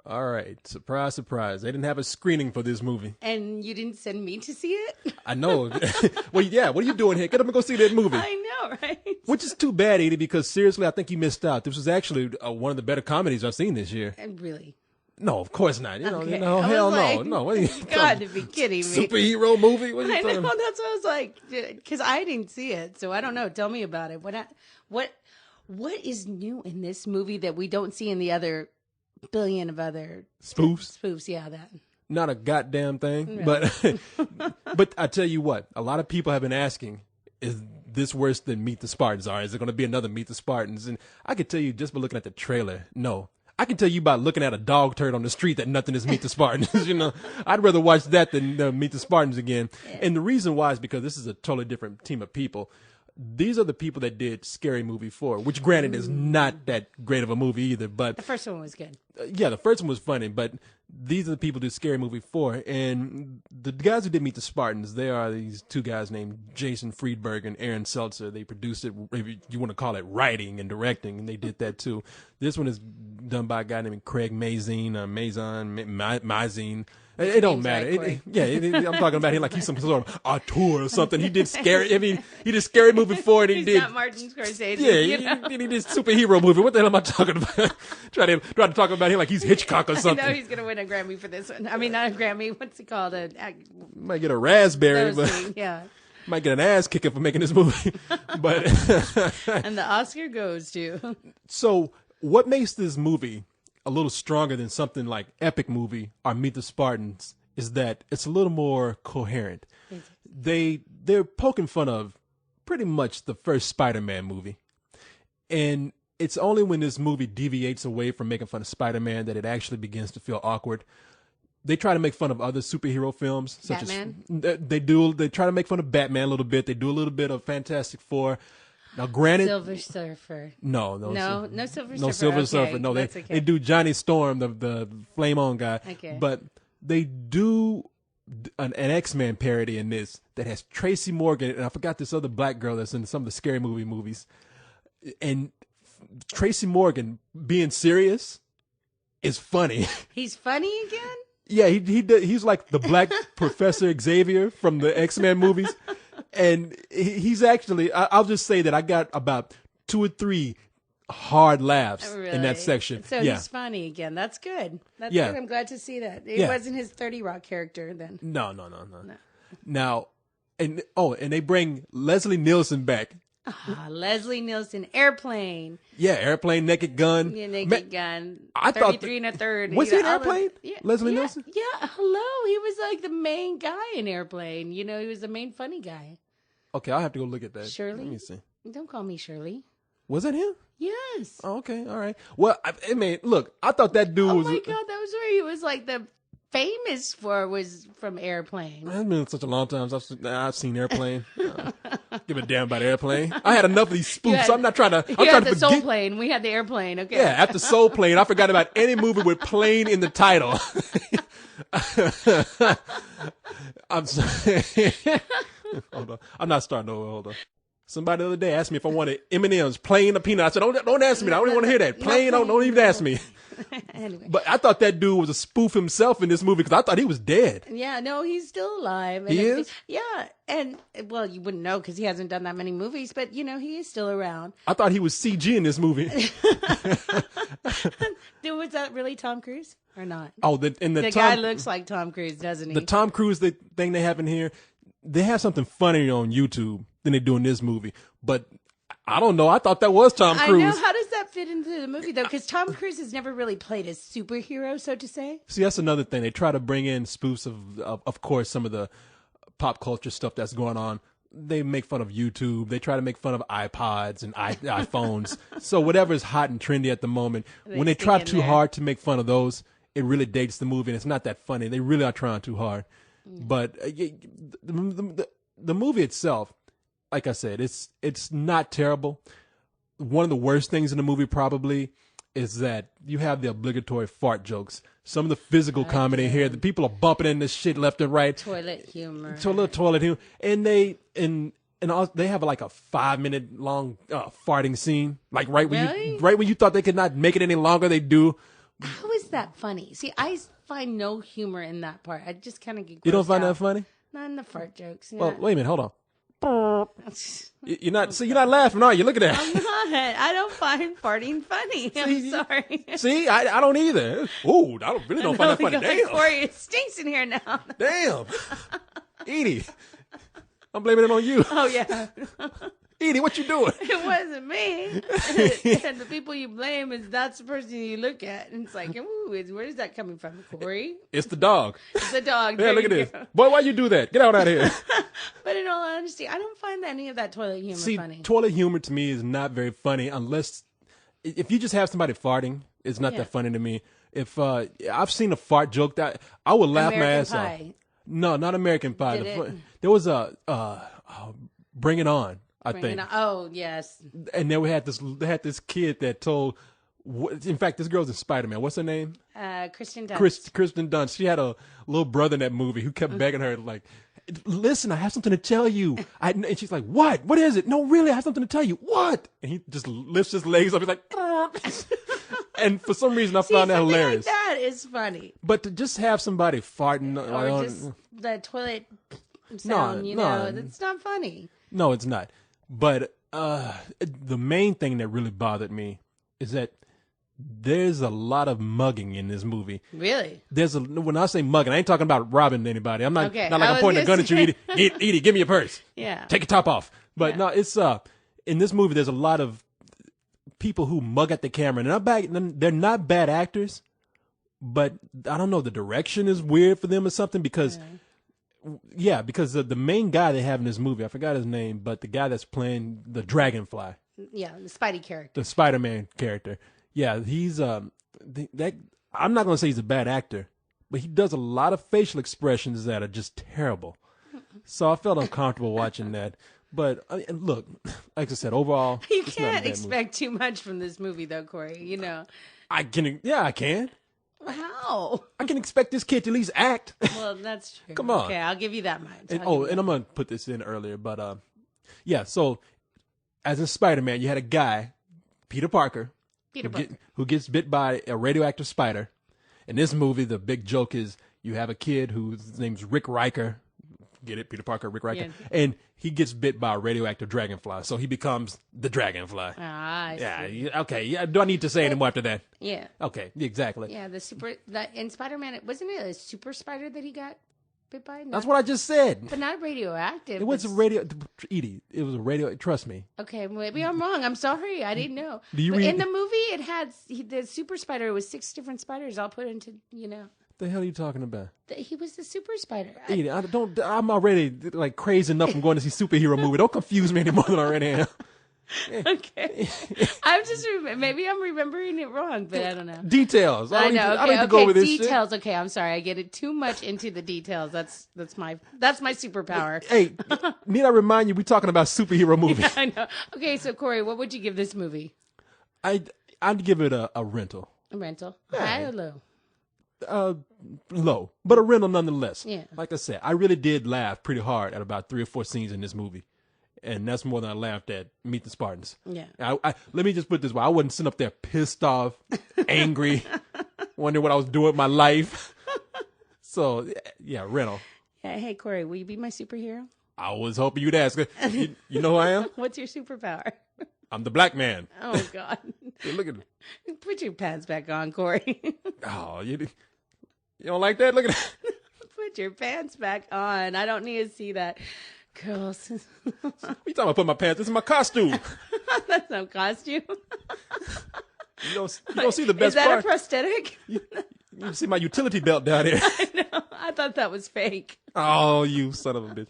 All right. Surprise, surprise. They didn't have a screening for this movie. And you didn't send me to see it? I know. Well, yeah. What are you doing here? Get up and go see that movie. I know, right? Which is too bad, Edie, because seriously, I think you missed out. This was actually one of the better comedies I've seen this year. And really? No, of course not. Okay. Hell like, no. No, what are you you got to be kidding me. Superhero movie? What are you I talking know, about? that's what I was like. Because I didn't see it, so I don't know. Tell me about it. What is new in this movie that we don't see in the other billion of other Spoofs? Spoofs, yeah, that. Not a goddamn thing. Really? But I tell you what, a lot of people have been asking, is this worse than Meet the Spartans? Or is it going to be another Meet the Spartans? And I can tell you just by looking at the trailer, no. I can tell you by looking at a dog turd on the street that nothing is Meet the Spartans. I'd rather watch that than Meet the Spartans again. Yeah. And the reason why is because this is a totally different team of people. These are the people that did Scary Movie 4, which granted is not that great of a movie either. But the first one was good. Yeah, the first one was funny, but these are the people who did Scary Movie 4. And the guys who did Meet the Spartans, they are these two guys named Jason Friedberg and Aaron Seltzer. They produced it, if you want to call it writing and directing, and they did that too. This one is done by a guy named Craig Mazin. It don't matter. I'm talking about him like he's some sort of auteur or something. He did Scary. I mean, he did Scary Movie 4. And he's did not Martin Scorsese. Yeah, he did superhero movie. What the hell am I talking about? trying to talk about him like he's Hitchcock or something. I know he's gonna win a Grammy for this one. I mean, not a Grammy. What's it called? Might get a raspberry, but yeah. Might get an ass kicking for making this movie. But and the Oscar goes to. So, what makes this movie a little stronger than something like Epic Movie or Meet the Spartans is that it's a little more coherent. They're poking fun of pretty much the first Spider-Man movie. And it's only when this movie deviates away from making fun of Spider-Man that it actually begins to feel awkward. They try to make fun of other superhero films, such Batman? as they try to make fun of Batman a little bit. They do a little bit of Fantastic Four. Now, granted, Silver Surfer. No Silver Surfer. No Silver okay, Surfer. No, okay. they do Johnny Storm, the Flame On guy. Okay. But they do an X-Men parody in this that has Tracy Morgan, and I forgot this other black girl that's in some of the Scary Movie movies. And Tracy Morgan being serious is funny. He's funny again? Yeah, he's like the black Professor Xavier from the X-Men movies. And he's actually, I'll just say that I got about 2 or 3 hard laughs in that section. So he's funny again. That's good. That's good. I'm glad to see that. It wasn't his 30 Rock character then. No. Now, and they bring Leslie Nielsen back. Leslie Nielsen, Airplane. Yeah, Airplane, Naked Gun. Yeah, Naked Gun. I 33 and a third. Was he in Airplane? Leslie Nielsen? Yeah, hello. He was like the main guy in Airplane. He was the main funny guy. Okay, I'll have to go look at that. Shirley? Let me see. Don't call me Shirley. Was that him? Yes. Oh, okay, all right. Well, I mean, look, I thought that dude was... Oh my God, that was where he was like the famous for was from Airplane. It's been such a long time since I've seen Airplane. Give a damn about Airplane. I had enough of these spoofs. So I'm not trying to. I'm trying to Soul Plane. We had the Airplane. Okay. Yeah, after Soul Plane, I forgot about any movie with plane in the title. I'm sorry. Hold on. I'm not starting over. Hold on. Somebody the other day asked me if I wanted M&M's, plain or peanut. I said, don't ask me that. I don't even want to hear that. Plain, don't even ask me. Anyway. But I thought that dude was a spoof himself in this movie because I thought he was dead. Yeah, no, he's still alive. He is? Yeah, and, well, you wouldn't know because he hasn't done that many movies, but, he is still around. I thought he was CG in this movie. Was that really Tom Cruise or not? Oh, the guy looks like Tom Cruise, doesn't he? The Tom Cruise thing they have in here, they have something funnier on YouTube than they do in this movie. But I don't know. I thought that was Tom Cruise. I know. How does that fit into the movie, though? Because Tom Cruise has never really played a superhero, so to say. See, that's another thing. They try to bring in spoofs of course, some of the pop culture stuff that's going on. They make fun of YouTube. They try to make fun of iPods and iPhones. So whatever's hot and trendy at the moment, when they try too hard to make fun of those, it really dates the movie, and it's not that funny. They really are trying too hard. But the movie itself, like I said, it's not terrible. One of the worst things in the movie probably is that you have the obligatory fart jokes. Some of the physical comedy here, the people are bumping in this shit left and right. Toilet humor. Toilet humor. And they have like a 5-minute long farting scene. Like right when you thought they could not make it any longer, they do. How is that funny? See, I find no humor in that part. I just kind of get. You don't find grossed that out. funny? Not in the fart jokes. Well, wait a minute. Hold on. I'm You're not. See, you're not laughing, are you? Look at that. not. I don't find farting funny. I'm sorry. See, I don't either. Ooh, I really don't find that funny. Damn. Corey, it stinks in here now. Damn. Edie, I'm blaming it on you. Oh yeah. Edie, what you doing? It wasn't me. And the people you blame is that's the person you look at. And it's like, ooh, where is that coming from, Corey? It's the dog. It's the dog. Yeah, There look at you this. go. Boy, why you do that? Get out of here. But in all honesty, I don't find any of that toilet humor See, funny. toilet humor to me is not very funny unless if you just have somebody farting, it's not Yeah. that funny to me. If I've seen a fart joke that I would laugh my American ass off. Pie. No, not American Pie. Did it? There was a Bring It On, I Bring think. it on. Oh, yes. And then they had this kid that told. In fact, this girl's in Spider-Man. What's her name? Kristen Dunst. Kristen Dunst. She had a little brother in that movie who kept begging her like, "Listen, I have something to tell you." And she's like, "What? What is it?" "No, really, I have something to tell you." "What?" And he just lifts his legs up. He's like, and for some reason, I found that Something hilarious. Like that is funny. But to just have somebody farting, Or just the toilet sound, no. that's not funny. no, it's not. But the main thing that really bothered me is that there's a lot of mugging in this movie. Really? When I say mugging, I ain't talking about robbing anybody. I'm not, Okay, not like I I'm was pointing a gun gonna at you, Edie. Edie, give me your purse. Yeah. Take your top off. But Yeah. no, it's in this movie there's a lot of people who mug at the camera. And they're not bad actors, but I don't know, the direction is weird for them or something because because the main guy they have in this movie, I forgot his name, but the guy that's playing the Dragonfly, Yeah, the Spidey character. the Spider-Man character. Yeah, he's I'm not going to say he's a bad actor, but he does a lot of facial expressions that are just terrible. So I felt uncomfortable watching that. But look, like I said, overall, You it's not a can't bad expect too much from this movie, though, Corey. You know. I can. Yeah, I can. How? I can expect this kid to at least act. Well, that's true. Come on. Okay, I'll give you that much. And I'm gonna put this in earlier, but yeah. So, as in Spider-Man, you had a guy, Peter Parker, who gets bit by a radioactive spider. In this movie, the big joke is you have a kid whose name's Rick Riker. Get it, Peter Parker, Rick Riker, and he gets bit by a radioactive dragonfly, so he becomes the Dragonfly. Ah, I see. Okay. Yeah. Do I need to say any more after that? Yeah. Okay. Exactly. Yeah, in Spider-Man, wasn't it a super spider that he got bit by? That's what I just said. But not radioactive. It was Edie. It was a radio. Trust me. Okay, maybe I'm wrong. I'm sorry. I didn't know. Do you But read- in the movie, it had the super spider was 6 different spiders all put into, The hell are you talking about? He was the super spider. Edie, I'm already like crazy enough from going to see superhero movie. Don't confuse me any more than I already am. Okay. I'm just, maybe I'm remembering it wrong, but I don't know. Details. I know. I don't need to go over this shit. Details. Okay, I'm sorry. I get it too much into the details. That's my superpower. Hey, need I remind you, we're talking about superhero movies. I know. Okay, so Corey, what would you give this movie? I'd give it a rental. A rental? High or low? Low, but a rental nonetheless. Yeah. Like I said, I really did laugh pretty hard at about 3 or 4 scenes in this movie. And that's more than I laughed at Meet the Spartans. Yeah. Let me just put it this way. I wasn't sitting up there pissed off, angry, wondering what I was doing with my life. So, yeah, rental. Yeah, hey, Corey, will you be my superhero? I was hoping you'd ask. You know who I am? What's your superpower? I'm the black man. Oh, God. Hey, look at it. Put your pants back on, Corey. Oh, you don't like that? Look at that. Put your pants back on. I don't need to see that. Girls. What you talking about putting my pants? This is my costume. That's no costume. You don't see the best Is that part. a prosthetic? You see my utility belt down there. I know. I thought that was fake. Oh, you son of a bitch.